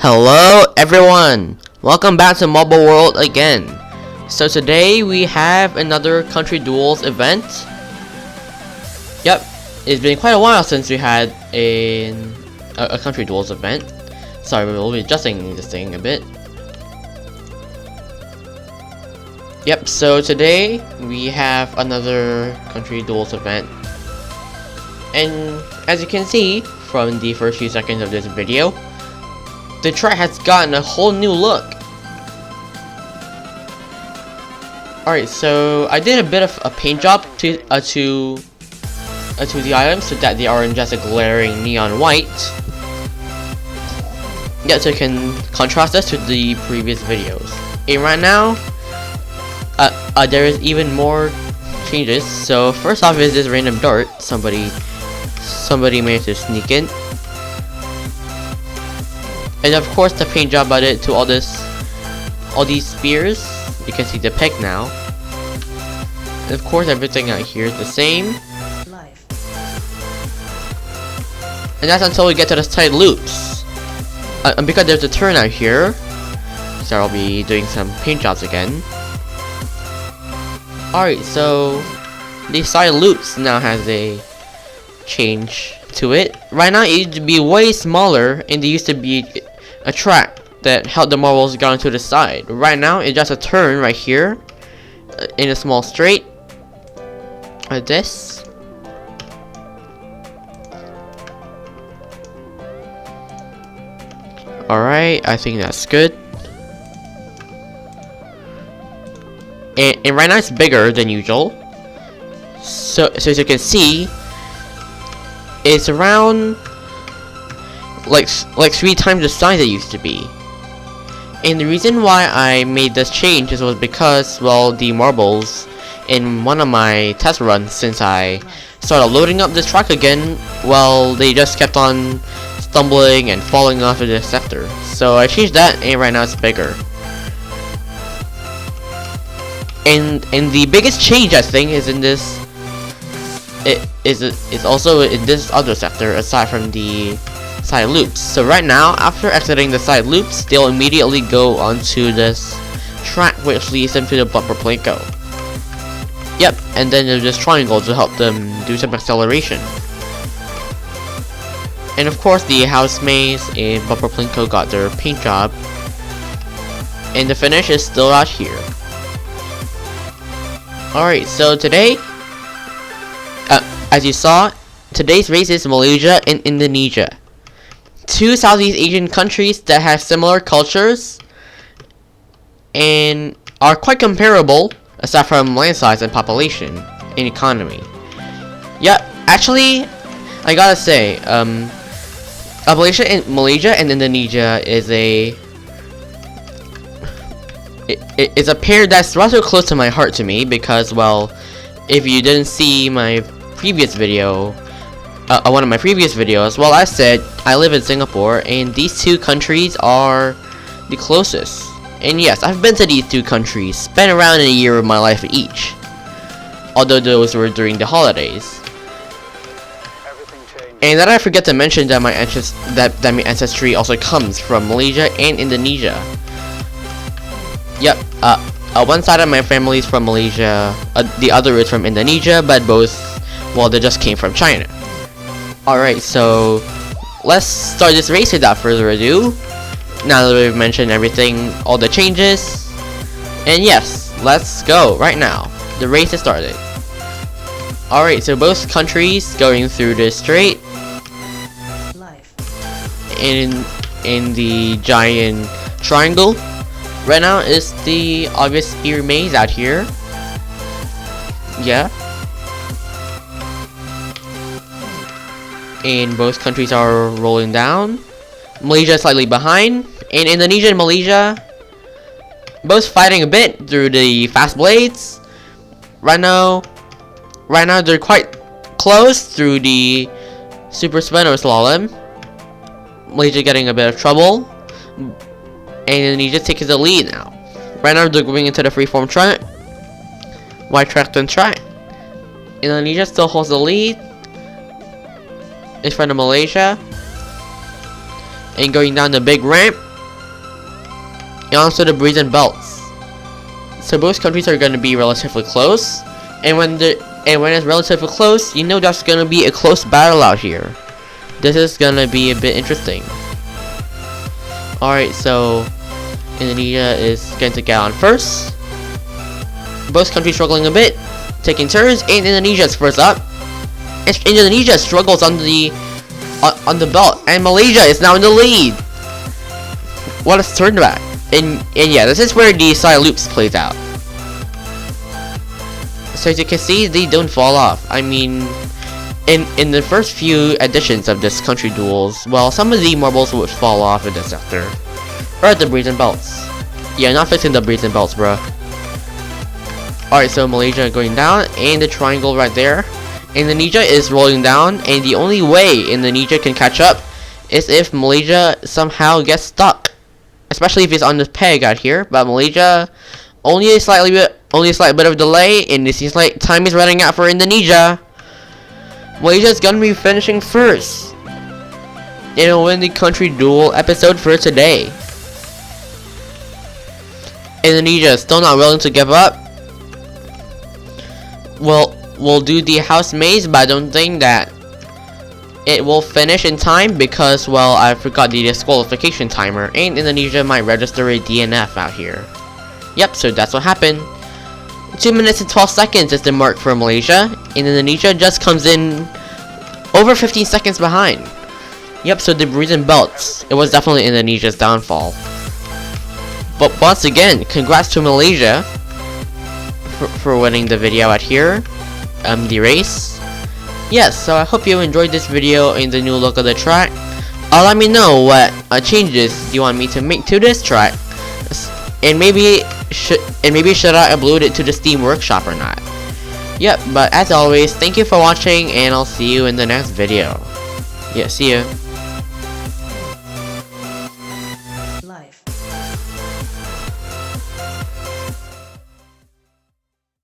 Hello everyone! Welcome back to Marble World again. So today we have another Country Duels event. Yep, it's been quite a while since we had a Country Duels event. Sorry, we'll be adjusting this thing a bit. Yep, so today we have another Country Duels event. And as you can see from the first few seconds of this video, the track has gotten a whole new look. Alright, so I did a bit of a paint job to the items so that they aren't just a glaring neon white. Yeah, so you can contrast this to the previous videos. And right now, there is even more changes. So first off is this random dart. Somebody managed to sneak in. And of course the paint job added to all these spears. You can see the peg now. And of course everything out here is the same. And that's until we get to the side loops. And because there's a turn out here, so I'll be doing some paint jobs again. Alright, so the side loops now has a change to it. Right now it used to be way smaller, and there used to be a track that held the marbles down to the side. Right now it's just a turn right here in a small straight like this. Alright, I think that's good. And right now it's bigger than usual. So as you can see, it's around like 3 times the size it used to be. And the reason why I made this change was because, well, the marbles in one of my test runs, since I started loading up this track again, well, they just kept on stumbling and falling off of the sector. So I changed that, and right now it's bigger. And the biggest change, I think, is in this. It's also in this other sector aside from the side loops. So right now, after exiting the side loops, they'll immediately go onto this track which leads them to the bumper planko. Yep, and then there's this triangle to help them do some acceleration. And of course the housemates and bumper planko got their paint job. And the finish is still out here. Alright, so today, as you saw, today's race is Malaysia and Indonesia. 2 Southeast Asian countries that have similar cultures and are quite comparable aside from land size and population and economy. Yeah, actually, I gotta say, Malaysia and Indonesia is it's a pair that's rather close to my heart to me because, well, if you didn't see my previous video, one of my previous videos, well, I said I live in Singapore and these 2 countries are the closest. And yes, I've been to these 2 countries, spent around a year of my life each, although those were during the holidays. And then I forget to mention that my ancestry also comes from Malaysia and Indonesia. Yep, one side of my family is from Malaysia, the other is from Indonesia, but both, well, they just came from China. Alright, so let's start this race without further ado. Now that we've mentioned everything, all the changes, and yes, let's go right now. The race has started. Alright, so both countries going through this straight in the giant triangle. Right now is the obvious spear maze out here. Yeah. And both countries are rolling down. Malaysia is slightly behind. And Indonesia and Malaysia both fighting a bit through the fast blades. Right now they're quite close through the super spinner slalom. Malaysia getting a bit of trouble. And Indonesia taking the lead now. Right now they're going into the freeform track. Wide track then track. Indonesia still holds the lead in front of Malaysia. And going down the big ramp, and also the Breeze and Belts. So both countries are going to be relatively close, and when it's relatively close, you know that's going to be a close battle out here. This is going to be a bit interesting. Alright, so Indonesia is going to get on first. Both countries struggling a bit, taking turns, and Indonesia's first up. And Indonesia struggles on the belt, and Malaysia is now in the lead. What a turn back. And yeah, this is where the side loops plays out. So as you can see, they don't fall off. I mean, in the first few editions of this country duels, well, some of the marbles would fall off in the sector, or at the Breeze and Belts. Yeah, not fixing the Breeze and Belts, bro. Alright, so Malaysia going down, and the triangle right there. Indonesia is rolling down, and the only way Indonesia can catch up is if Malaysia somehow gets stuck. Especially if it's on this peg out here, but Malaysia only a slight bit of delay, and it seems like time is running out for Indonesia. Malaysia's gonna be finishing first. It'll win the country duel episode for today. Indonesia still not willing to give up. Well, we'll do the house maze, but I don't think that it will finish in time because, well, I forgot the disqualification timer, and Indonesia might register a DNF out here. Yep, so that's what happened. 2 minutes and 12 seconds is the mark for Malaysia, and Indonesia just comes in over 15 seconds behind. Yep, so the Breeze and Belts, it was definitely Indonesia's downfall. But once again, congrats to Malaysia for winning the video out here, the race. Yes, so I hope you enjoyed this video and the new look of the track. Let me know what changes you want me to make to this track, and maybe should I upload it to the Steam Workshop or not. Yep, but as always, thank you for watching, and I'll see you in the next video. Yeah, see ya. Life.